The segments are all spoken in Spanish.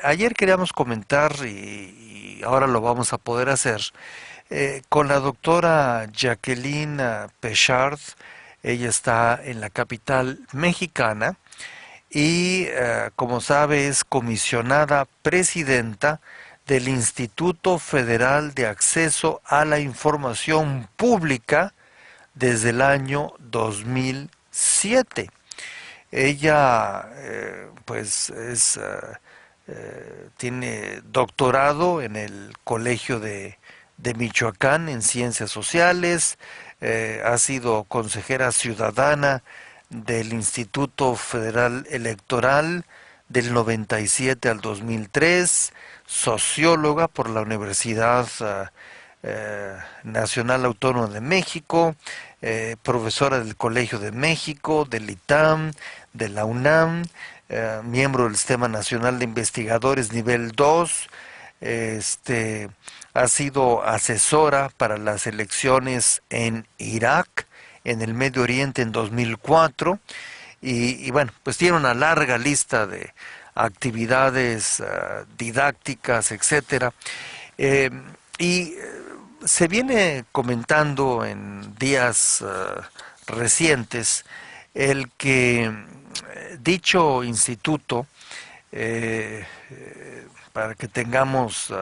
ayer queríamos comentar y ahora lo vamos a poder hacer con la doctora Jacqueline Pechard. Ella está en la capital mexicana y, como sabe, es comisionada presidenta del Instituto Federal de Acceso a la Información Pública desde el año 2007. Ella, pues, tiene doctorado en el Colegio de Michoacán en Ciencias Sociales, ha sido consejera ciudadana del Instituto Federal Electoral del 97 al 2003, socióloga por la Universidad Nacional Autónoma de México, profesora del Colegio de México, del ITAM, de la UNAM, miembro del Sistema Nacional de Investigadores nivel 2. Ha sido asesora para las elecciones en Irak, en el Medio Oriente en 2004, y bueno, pues tiene una larga lista de actividades didácticas, etcétera. Eh, y se viene comentando en días recientes el que dicho instituto, eh, para que tengamos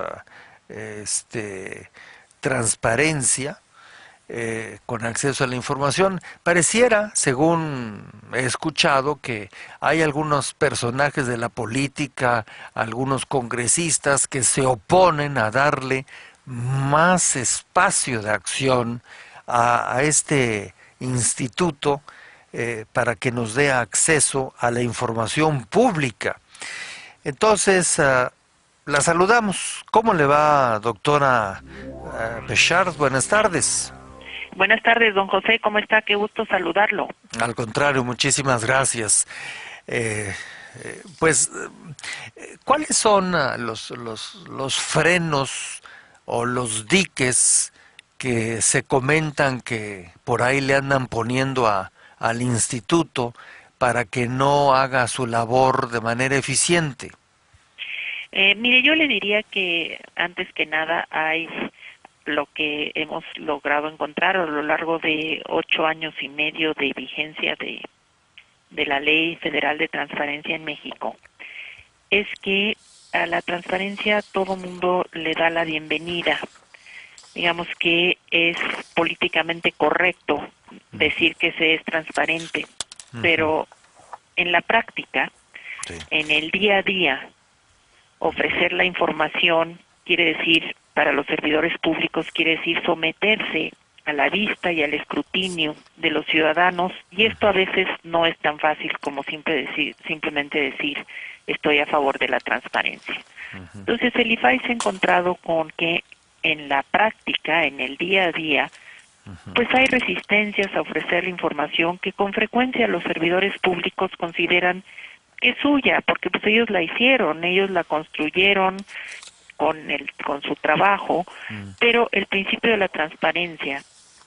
transparencia, con acceso a la información. Pareciera, según he escuchado, que hay algunos personajes de la política, algunos congresistas que se oponen a darle más espacio de acción a este instituto, para que nos dé acceso a la información pública. Entonces, la saludamos. ¿Cómo le va, doctora Bechard? Buenas tardes. Buenas tardes, don José, ¿cómo está? Qué gusto saludarlo. Al contrario, muchísimas gracias. Eh, pues, ¿cuáles son los frenos o los diques que se comentan que por ahí le andan poniendo al instituto para que no haga su labor de manera eficiente? Mire, yo le diría que antes que nada hay lo que hemos logrado encontrar a lo largo de 8 años y medio de vigencia de la Ley Federal de Transparencia en México, es que a la transparencia todo mundo le da la bienvenida. Digamos que es políticamente correcto decir que se es transparente, pero en la práctica, Sí. en el día a día, ofrecer la información quiere decir, para los servidores públicos, quiere decir someterse a la vista y al escrutinio de los ciudadanos, y esto a veces no es tan fácil como simplemente decir estoy a favor de la transparencia. Entonces el IFAI se ha encontrado con que en la práctica, en el día a día, pues hay resistencias a ofrecer la información que con frecuencia los servidores públicos consideran que es suya, porque pues ellos la hicieron, ellos la construyeron con su trabajo, pero el principio de la transparencia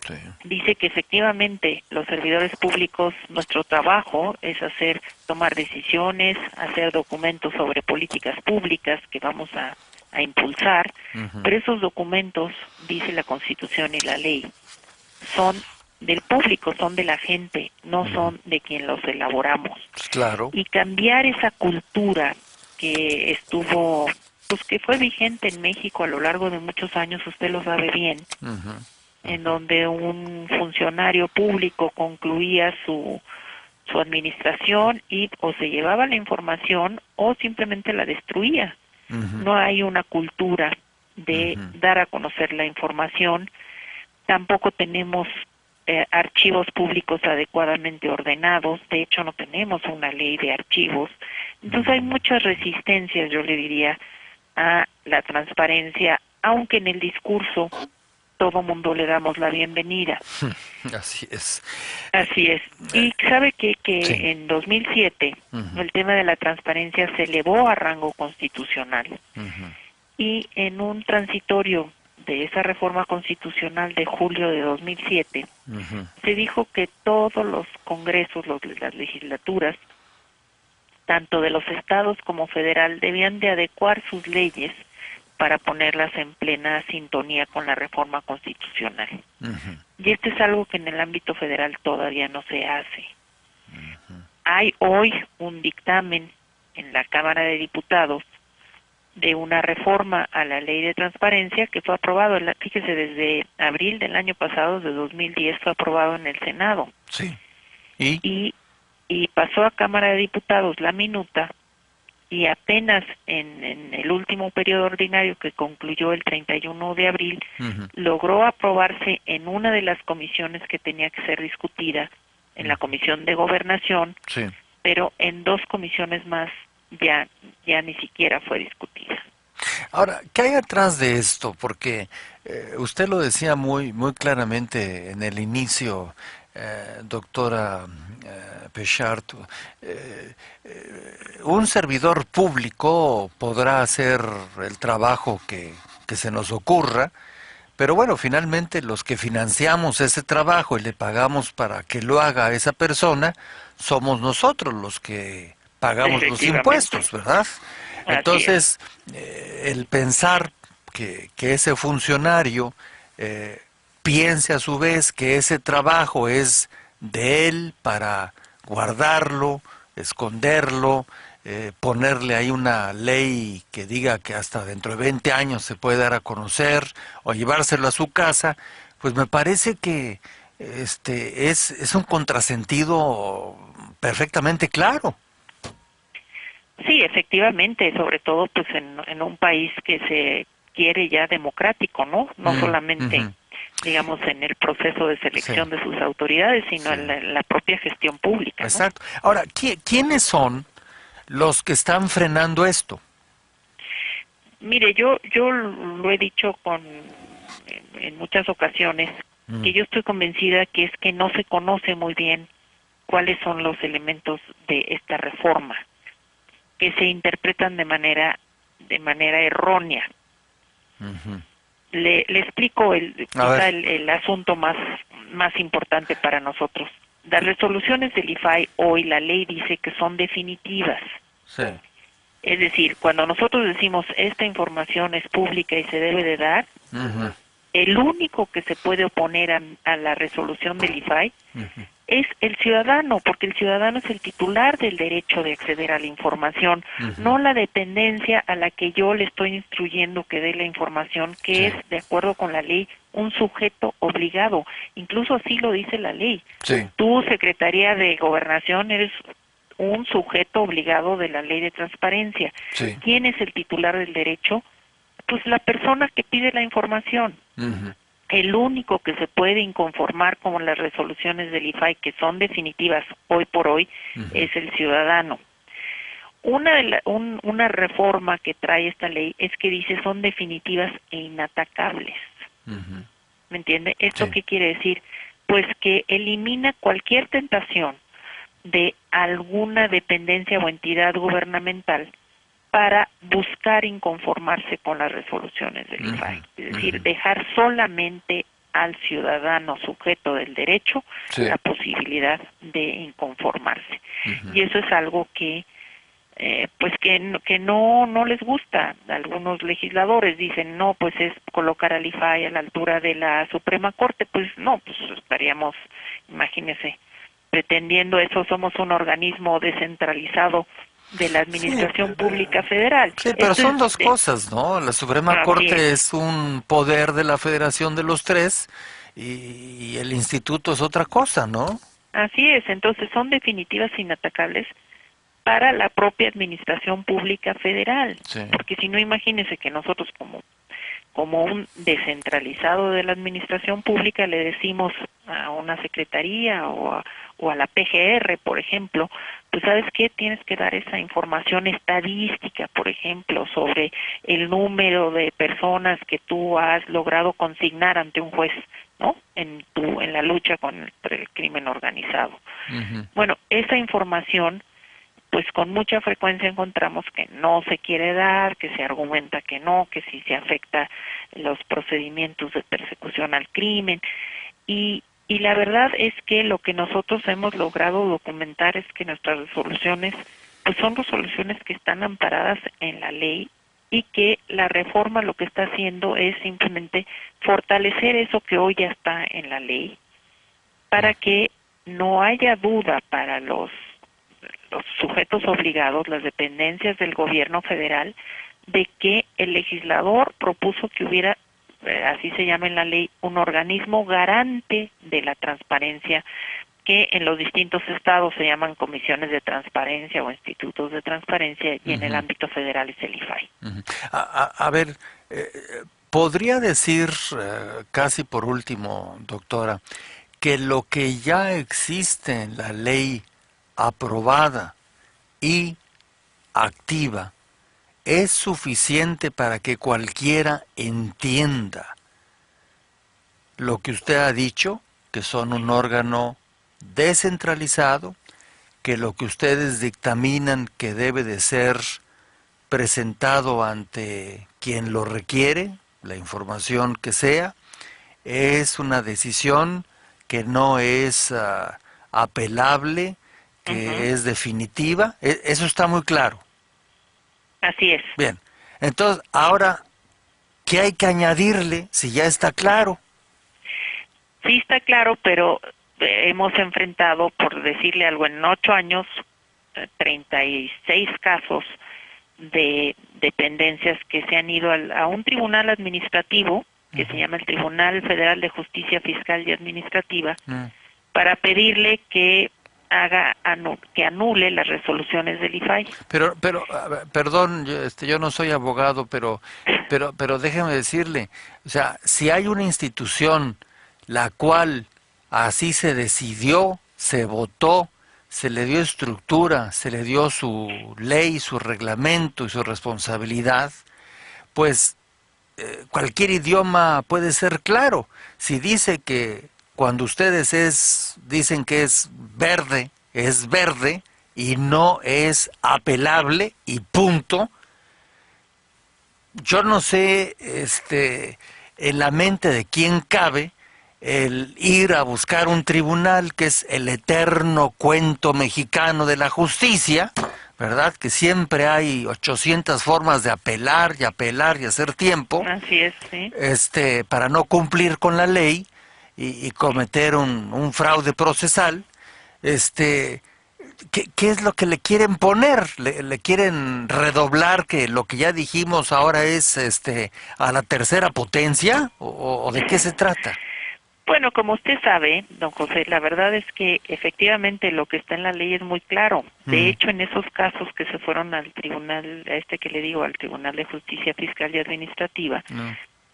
Sí. dice que efectivamente los servidores públicos, nuestro trabajo es tomar decisiones, hacer documentos sobre políticas públicas que vamos a impulsar, pero esos documentos, dice la Constitución y la ley, son del público, son de la gente, no son de quien los elaboramos. Claro. Y cambiar esa cultura que pues que fue vigente en México a lo largo de muchos años, usted lo sabe bien, en donde un funcionario público concluía su administración y o se llevaba la información o simplemente la destruía. No hay una cultura de dar a conocer la información, tampoco tenemos archivos públicos adecuadamente ordenados, de hecho no tenemos una ley de archivos, entonces hay muchas resistencias, yo le diría, a la transparencia, aunque en el discurso todo mundo le damos la bienvenida. Así es. Así es. Y sabe que Sí. en 2007 el tema de la transparencia se elevó a rango constitucional y en un transitorio de esa reforma constitucional de julio de 2007 se dijo que todos los congresos, las legislaturas, tanto de los estados como federal, debían de adecuar sus leyes para ponerlas en plena sintonía con la reforma constitucional. Y esto es algo que en el ámbito federal todavía no se hace. Hay hoy un dictamen en la Cámara de Diputados de una reforma a la Ley de Transparencia que fue aprobado, fíjese, desde abril del año pasado, de 2010, fue aprobado en el Senado. Sí. Y pasó a Cámara de Diputados la minuta, y apenas en el último periodo ordinario, que concluyó el 31 de abril, logró aprobarse en una de las comisiones que tenía que ser discutida, en la Comisión de Gobernación, pero en 2 comisiones más ya ni siquiera fue discutida. Ahora, ¿qué hay atrás de esto? Porque usted lo decía muy claramente en el inicio, doctora Péchard. Un servidor público podrá hacer el trabajo que se nos ocurra, pero bueno, finalmente los que financiamos ese trabajo y le pagamos para que lo haga esa persona, somos nosotros los que pagamos los impuestos, ¿verdad? Entonces, el pensar que ese funcionario piense a su vez que ese trabajo es de él para guardarlo, esconderlo, ponerle ahí una ley que diga que hasta dentro de 20 años se puede dar a conocer o llevárselo a su casa, pues me parece que es un contrasentido perfectamente claro. Sí, efectivamente, sobre todo pues en un país que se quiere ya democrático, ¿no? No solamente, digamos, en el proceso de selección de sus autoridades, sino en la propia gestión pública, ¿no? Exacto. Ahora, ¿quiénes son los que están frenando esto? Mire, yo lo he dicho en muchas ocasiones, que yo estoy convencida que es que no se conoce muy bien cuáles son los elementos de esta reforma, que se interpretan de manera errónea. Le explico quizá el asunto más importante para nosotros. Las resoluciones del IFAI hoy, la ley dice que son definitivas. Sí. Es decir, cuando nosotros decimos esta información es pública y se debe de dar, el único que se puede oponer a la resolución del IFAI es el ciudadano, porque el ciudadano es el titular del derecho de acceder a la información, no la dependencia a la que yo le estoy instruyendo que dé la información, que es, de acuerdo con la ley, un sujeto obligado. Incluso así lo dice la ley. Tú, Secretaría de Gobernación, eres un sujeto obligado de la Ley de Transparencia. ¿Quién es el titular del derecho? Pues la persona que pide la información. El único que se puede inconformar con las resoluciones del IFAI, que son definitivas hoy por hoy, es el ciudadano. Una reforma que trae esta ley es que dice son definitivas e inatacables. ¿Me entiende? ¿Esto qué quiere decir? Pues que elimina cualquier tentación de alguna dependencia o entidad gubernamental para buscar inconformarse con las resoluciones del IFAI. Es decir, dejar solamente al ciudadano sujeto del derecho la posibilidad de inconformarse. Y eso es algo que pues que no les gusta. Algunos legisladores dicen, no, pues es colocar al IFAI a la altura de la Suprema Corte. Pues no, pues estaríamos, imagínese, pretendiendo eso. Somos un organismo descentralizado de la Administración Pública Federal. Sí, pero son dos cosas, ¿no? La Suprema Corte es un poder de la Federación de los tres y el instituto es otra cosa, ¿no? Así es, entonces son definitivas e inatacables para la propia Administración Pública Federal, porque si no, imagínese que nosotros como un descentralizado de la Administración Pública le decimos a una secretaría o a la PGR, por ejemplo, pues ¿sabes qué? Tienes que dar esa información estadística, por ejemplo, sobre el número de personas que tú has logrado consignar ante un juez, ¿no? En la lucha contra el crimen organizado. Bueno, esa información, pues con mucha frecuencia encontramos que no se quiere dar, que se argumenta que no, que si se afecta los procedimientos de persecución al crimen. Y la verdad es que lo que nosotros hemos logrado documentar es que nuestras resoluciones pues son resoluciones que están amparadas en la ley y que la reforma lo que está haciendo es simplemente fortalecer eso que hoy ya está en la ley para que no haya duda para los sujetos obligados, las dependencias del gobierno federal, de que el legislador propuso que hubiera, así se llama en la ley, un organismo garante de la transparencia, que en los distintos estados se llaman comisiones de transparencia o institutos de transparencia, y en el ámbito federal es el IFAI. A ver, podría decir, casi por último, doctora, que lo que ya existe en la ley aprobada y activa es suficiente para que cualquiera entienda lo que usted ha dicho, que son un órgano descentralizado, que lo que ustedes dictaminan que debe de ser presentado ante quien lo requiere, la información que sea, es una decisión que no es apelable, que es definitiva. Eso está muy claro. Así es. Bien, entonces ahora, ¿qué hay que añadirle si ya está claro? Sí está claro, pero hemos enfrentado, por decirle algo, en 8 años, 36 casos de dependencias que se han ido a un tribunal administrativo, que se llama el Tribunal Federal de Justicia Fiscal y Administrativa, para pedirle que que anule las resoluciones del IFAI. Pero, perdón, yo no soy abogado, pero déjeme decirle, o sea, si hay una institución la cual así se decidió, se votó, se le dio estructura, se le dio su ley, su reglamento y su responsabilidad, pues cualquier idioma puede ser claro. Si dice que cuando ustedes dicen que es verde y no es apelable y punto, yo no sé en la mente de quién cabe el ir a buscar un tribunal, que es el eterno cuento mexicano de la justicia, ¿verdad? Que siempre hay 800 formas de apelar y apelar y hacer tiempo. Así es, sí. Para no cumplir con la ley y cometer un fraude procesal. ¿Qué es lo que le quieren poner? ¿Le quieren redoblar que lo que ya dijimos ahora es a la tercera potencia? ¿O de qué se trata? Bueno, como usted sabe, don José, la verdad es que efectivamente lo que está en la ley es muy claro. De hecho, en esos casos que se fueron al tribunal, que le digo, al Tribunal de Justicia Fiscal y Administrativa,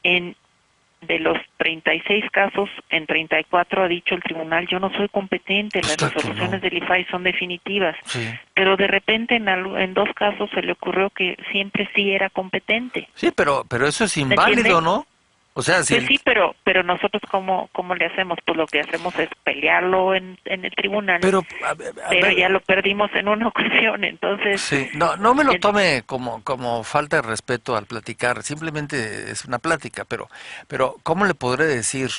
de los 36 casos, en 34 ha dicho el tribunal, yo no soy competente, las resoluciones del IFAI son definitivas. Sí. Pero de repente en 2 casos se le ocurrió que siempre sí era competente. Sí, pero eso es inválido, ¿no? O sea, pues sí, pero nosotros ¿cómo le hacemos? Pues lo que hacemos es pelearlo en el tribunal, pero ya lo perdimos en una ocasión, entonces... Sí, no me lo tome como falta de respeto al platicar, simplemente es una plática, pero ¿cómo le podré decir?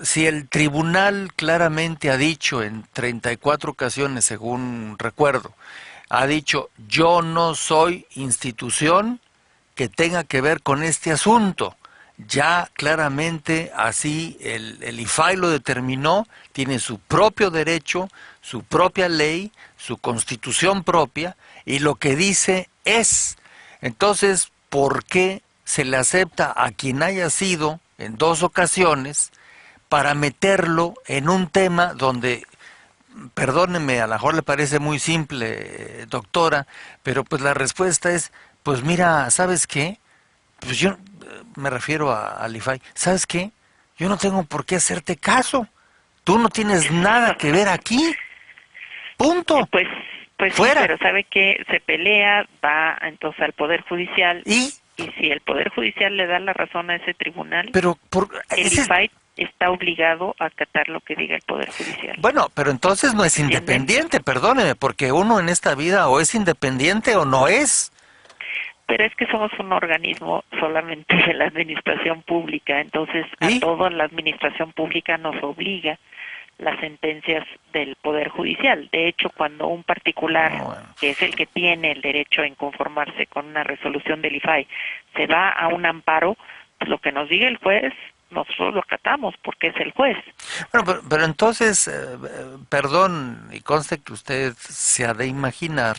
Si el tribunal claramente ha dicho en 34 ocasiones, según recuerdo, ha dicho, yo no soy institución que tenga que ver con este asunto. Ya claramente así el IFAI lo determinó, tiene su propio derecho, su propia ley, su constitución propia, y lo que dice es. Entonces, ¿por qué se le acepta a quien haya sido en 2 ocasiones para meterlo en un tema donde, perdóneme, a lo mejor le parece muy simple, doctora, pero pues la respuesta es, pues mira, ¿sabes qué? Pues yo me refiero al IFAI. ¿Sabes qué? Yo no tengo por qué hacerte caso. Tú no tienes nada que ver aquí. Punto. Pues fuera. Sí, pero sabe que se pelea, va entonces al Poder Judicial. Y si el Poder Judicial le da la razón a ese tribunal, pero el IFAI está obligado a acatar lo que diga el Poder Judicial. Bueno, pero entonces no es independiente, perdóneme, porque uno en esta vida o es independiente o no es. Pero es que somos un organismo solamente de la administración pública, entonces a toda la administración pública nos obliga las sentencias del Poder Judicial. De hecho, cuando un particular, que es el que tiene el derecho en conformarse con una resolución del IFAI, se va a un amparo, pues lo que nos diga el juez, nosotros lo acatamos porque es el juez. Bueno, pero entonces, perdón, y conste que usted se ha de imaginar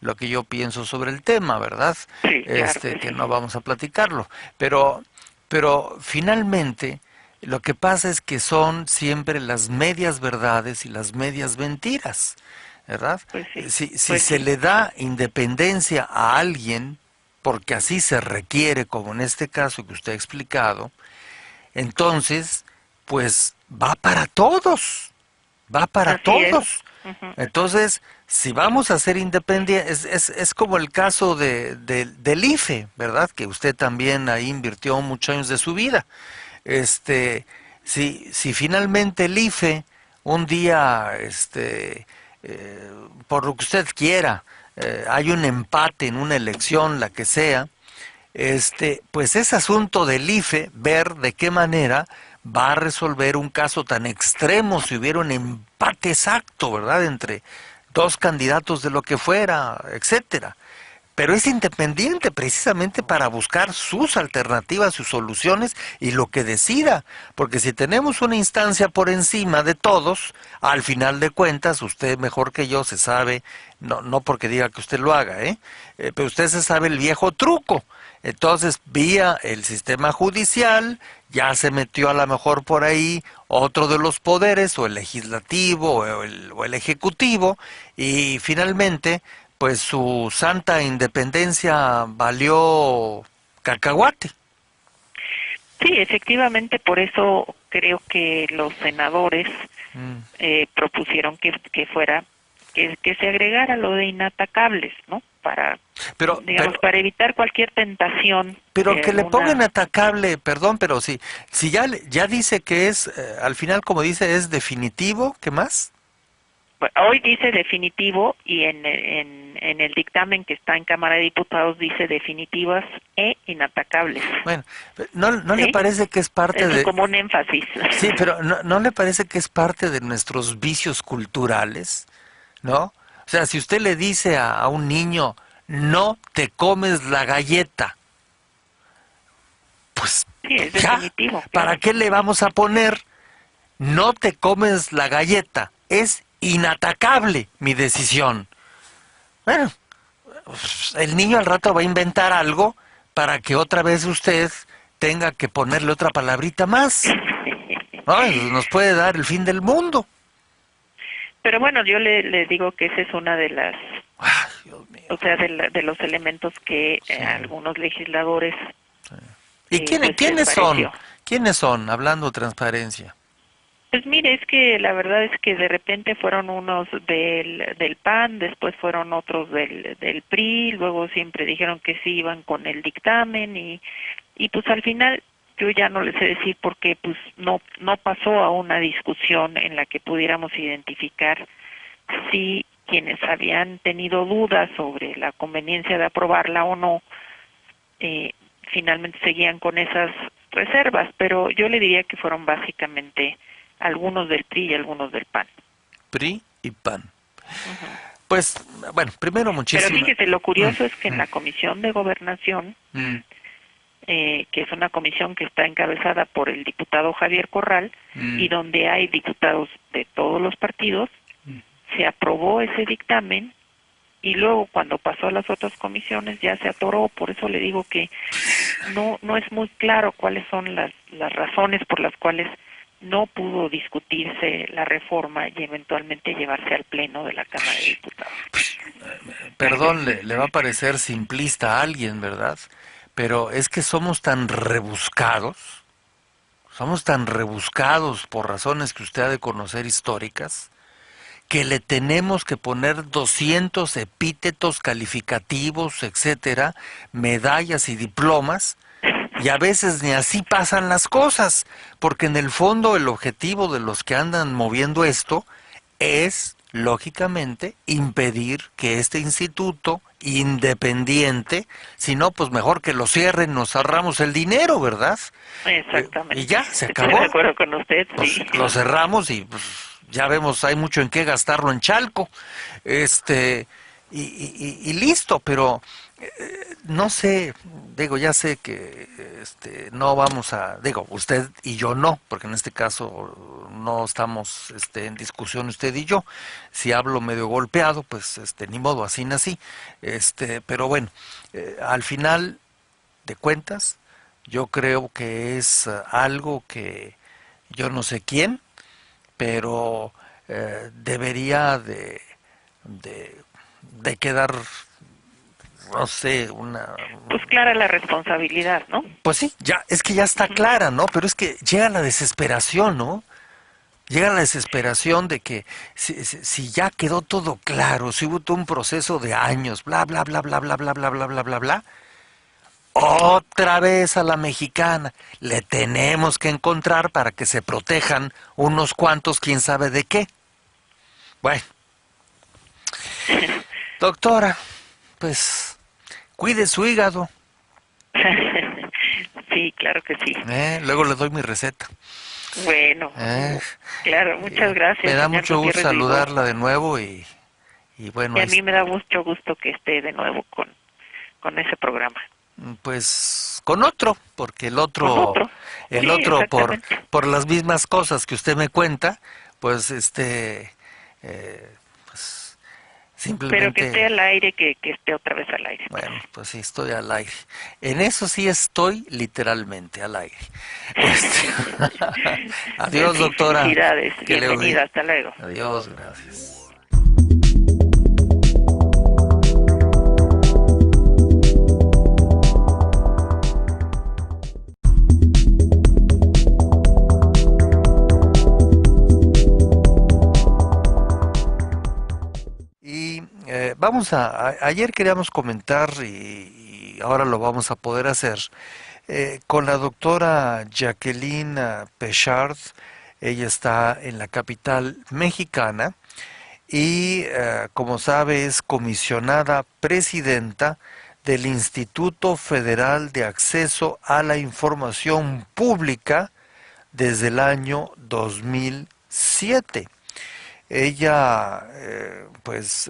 lo que yo pienso sobre el tema, ¿verdad? Sí, claro Que sí. no vamos a platicarlo. Pero finalmente, lo que pasa es que son siempre las medias verdades y las medias mentiras, ¿verdad? Pues sí, Si pues se sí. le da independencia a alguien, porque así se requiere, como en este caso que usted ha explicado, entonces, pues va para todos, va para Así es. todos. Ujú. Entonces, si vamos a ser independientes, es como el caso del IFE, ¿verdad? Que usted también ahí invirtió muchos años de su vida. Este, si finalmente el IFE un día, por lo que usted quiera, hay un empate en una elección, la que sea, pues es asunto del IFE ver de qué manera va a resolver un caso tan extremo si hubiera un empate exacto, ¿verdad?, entre dos candidatos de lo que fuera, etcétera. Pero es independiente precisamente para buscar sus alternativas, sus soluciones y lo que decida. Porque si tenemos una instancia por encima de todos, al final de cuentas, usted mejor que yo se sabe, no porque diga que usted lo haga, pero usted se sabe el viejo truco. Entonces, vía el sistema judicial, ya se metió a lo mejor por ahí otro de los poderes, o el legislativo, o el ejecutivo, y finalmente pues su santa independencia valió cacahuate. Sí, efectivamente, por eso creo que los senadores propusieron que fuera, que se agregara lo de inatacables, ¿no? Para, Pero, digamos, pero, para evitar cualquier tentación pero de que le pongan alguna. atacable, perdón, pero si ya dice que es, al final como dice, es definitivo, ¿qué más? Hoy dice definitivo y en el dictamen que está en Cámara de Diputados dice definitivas e inatacables. Bueno, ¿no le ¿Sí? parece que es parte Es de... como un énfasis. Sí, pero ¿no le parece que es parte de nuestros vicios culturales? ¿No? O sea, si usted le dice a un niño, no te comes la galleta, pues Sí, es ya, definitivo, ¿para claro. qué le vamos a poner no te comes la galleta? Es inatacable mi decisión. Bueno, pues, el niño al rato va a inventar algo para que otra vez usted tenga que ponerle otra palabrita más. Ay, nos puede dar el fin del mundo. Pero bueno, yo le digo que esa es una de las, Ay, Dios mío. o sea, de los elementos que Sí. algunos legisladores ¿Y pues les quiénes son? pareció. ¿Quiénes son? Hablando de transparencia. Pues mire, es que la verdad es que de repente fueron unos del PAN, después fueron otros del PRI, luego siempre dijeron que sí iban con el dictamen y pues al final yo ya no les sé decir porque pues no pasó a una discusión en la que pudiéramos identificar si quienes habían tenido dudas sobre la conveniencia de aprobarla o no, finalmente seguían con esas reservas, pero yo le diría que fueron básicamente algunos del PRI y algunos del PAN. PRI y PAN. Ujú. Pues, bueno, primero Pero muchísimo. fíjese, lo curioso es que en la Comisión de Gobernación, que es una comisión que está encabezada por el diputado Javier Corral, y donde hay diputados de todos los partidos, se aprobó ese dictamen y luego cuando pasó a las otras comisiones ya se atoró. Por eso le digo que no es muy claro cuáles son las razones por las cuales no pudo discutirse la reforma y eventualmente llevarse al pleno de la Cámara de Diputados. Perdón, le va a parecer simplista a alguien, ¿verdad? Pero es que somos tan rebuscados por razones que usted ha de conocer históricas, que le tenemos que poner 200 epítetos calificativos, etcétera, medallas y diplomas, y a veces ni así pasan las cosas, porque en el fondo el objetivo de los que andan moviendo esto es, lógicamente, impedir que este instituto independiente, si no, pues mejor que lo cierren, nos ahorramos el dinero, ¿verdad? Y Exactamente. ya, se Estoy de acabó. acuerdo con usted, sí. Lo cerramos y pues, ya vemos, hay mucho en qué gastarlo en Chalco, este, y listo, pero no sé, digo, ya sé que no vamos a, digo, usted y yo no, porque en este caso no estamos en discusión usted y yo. Si hablo medio golpeado, pues ni modo, así nací. Pero bueno, al final de cuentas, yo creo que es algo que yo no sé quién, pero debería de, de quedar, no sé, Pues clara la responsabilidad, ¿no? pues sí, ya, es que ya está clara, ¿no? Pero es que llega la desesperación, ¿no? Llega la desesperación de que si ya quedó todo claro, si hubo todo un proceso de años, bla, bla, bla, bla, bla, bla, bla, bla, bla, bla, bla, otra vez a la mexicana. Le tenemos que encontrar para que se protejan unos cuantos, quién sabe de qué. Bueno, doctora, pues cuide su hígado. Sí, claro que sí. Luego le doy mi receta. Bueno, claro, muchas Me gracias, da señor mucho gusto Gutiérrez Vivo. saludarla de nuevo y bueno, Y a mí me da mucho gusto que esté de nuevo con ese programa. pues con otro, porque Con otro. Sí, el otro exactamente. por las mismas cosas que usted me cuenta, pues pues Pero que esté simplemente, al aire, que esté otra vez al aire, pues. bueno, pues sí, estoy al aire. En eso sí estoy literalmente al aire. Adiós, Sí, doctora. felicidades. Que le Bienvenida, hasta luego. Adiós, gracias. Y ayer queríamos comentar y ahora lo vamos a poder hacer con la doctora Jacqueline Pechard. Ella está en la capital mexicana y como sabe es comisionada presidenta del Instituto Federal de Acceso a la Información Pública desde el año 2007. Ella, pues,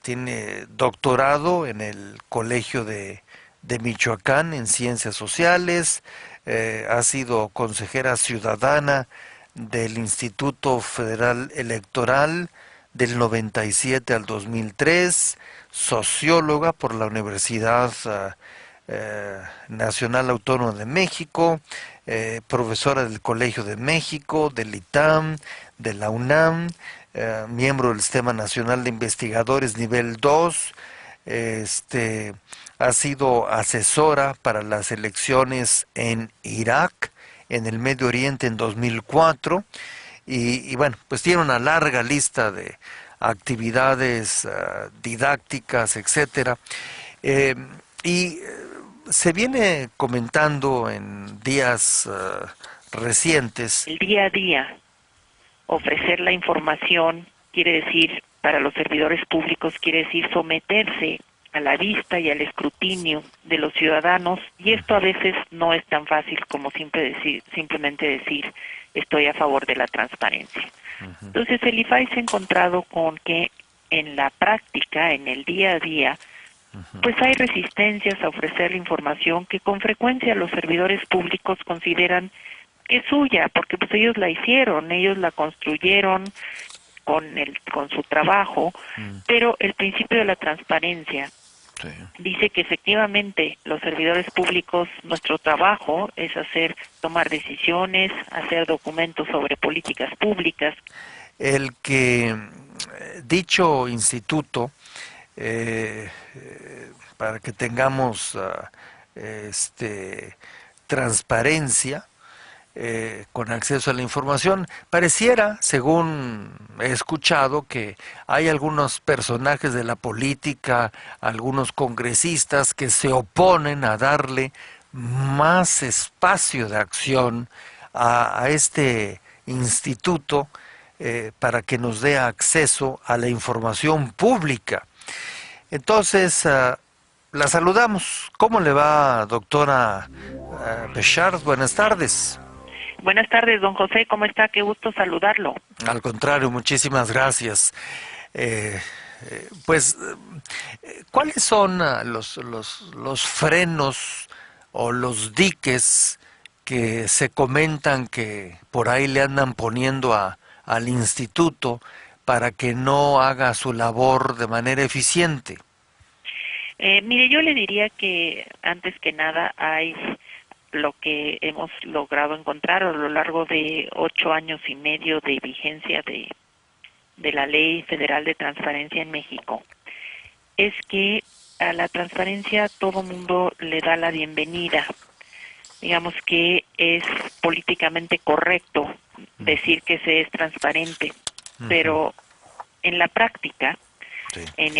tiene doctorado en el Colegio de Michoacán en Ciencias Sociales, ha sido consejera ciudadana del Instituto Federal Electoral del 97 al 2003, socióloga por la Universidad Nacional Autónoma de México, profesora del Colegio de México, del ITAM, de la UNAM, miembro del Sistema Nacional de Investigadores nivel 2, ha sido asesora para las elecciones en Irak, en el Medio Oriente en 2004, y bueno, pues tiene una larga lista de actividades didácticas, etcétera. Eh, y se viene comentando en días recientes. El día a día, ofrecer la información quiere decir, para los servidores públicos, quiere decir someterse a la vista y al escrutinio de los ciudadanos, y esto a veces no es tan fácil como simplemente decir estoy a favor de la transparencia. Entonces el IFAI se ha encontrado con que en la práctica, en el día a día, pues hay resistencias a ofrecer la información que con frecuencia los servidores públicos consideran que es suya, porque pues ellos la hicieron, ellos la construyeron con su trabajo, pero el principio de la transparencia Sí. dice que efectivamente los servidores públicos, nuestro trabajo es tomar decisiones, hacer documentos sobre políticas públicas. El que dicho instituto, para que tengamos transparencia, con acceso a la información. Pareciera, según he escuchado, que hay algunos personajes de la política, algunos congresistas que se oponen a darle más espacio de acción a este instituto para que nos dé acceso a la información pública. Entonces, la saludamos. ¿Cómo le va, doctora Bechard? Buenas tardes. Buenas tardes, don José, ¿cómo está? Qué gusto saludarlo. Al contrario, muchísimas gracias. Eh, pues, ¿cuáles son los frenos o los diques que se comentan que por ahí le andan poniendo al instituto para que no haga su labor de manera eficiente? Mire, yo le diría que antes que nada hay lo que hemos logrado encontrar a lo largo de 8 años y medio de vigencia de la Ley Federal de Transparencia en México, es que a la transparencia todo mundo le da la bienvenida. Digamos que es políticamente correcto decir que se es transparente, pero en la práctica, Sí. en